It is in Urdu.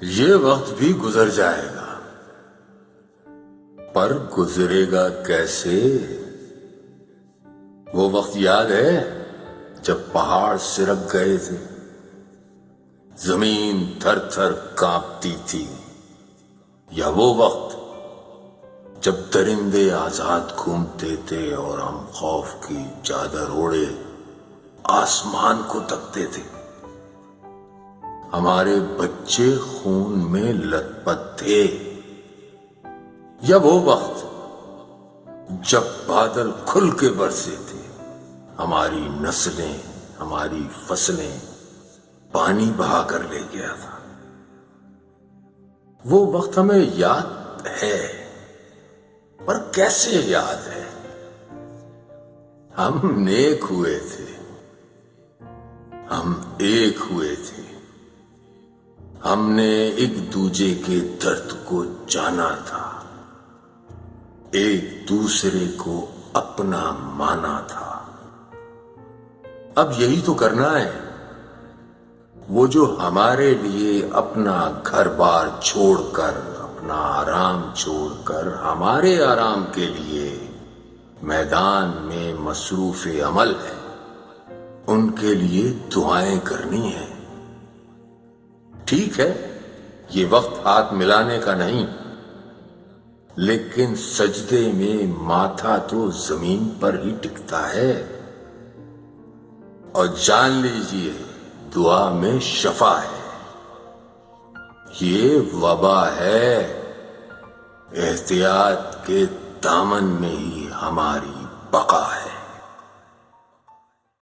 یہ وقت بھی گزر جائے گا، پر گزرے گا کیسے؟ وہ وقت یاد ہے جب پہاڑ سرک گئے تھے، زمین تھر تھر کانپتی تھی، یا وہ وقت جب درندے آزاد گھومتے تھے اور ہم خوف کی چادر اوڑھے آسمان کو تکتے تھے، ہمارے بچے خون میں لت پت تھے، یا وہ وقت جب بادل کھل کے برسے تھے، ہماری نسلیں، ہماری فصلیں پانی بہا کر لے گیا تھا۔ وہ وقت ہمیں یاد ہے، پر کیسے یاد ہے؟ ہم نیک ہوئے تھے، ہم ایک ہوئے تھے، ہم نے ایک دوجے کے درد کو جانا تھا، ایک دوسرے کو اپنا مانا تھا۔ اب یہی تو کرنا ہے، وہ جو ہمارے لیے اپنا گھر بار چھوڑ کر، اپنا آرام چھوڑ کر ہمارے آرام کے لیے میدان میں مصروف عمل ہے، ان کے لیے دعائیں کرنی ہیں۔ ٹھیک ہے، یہ وقت ہاتھ ملانے کا نہیں، لیکن سجدے میں ماتھا تو زمین پر ہی ٹکتا ہے، اور جان لیجئے دعا میں شفا ہے۔ یہ وبا ہے، احتیاط کے دامن میں ہی ہماری بقا ہے۔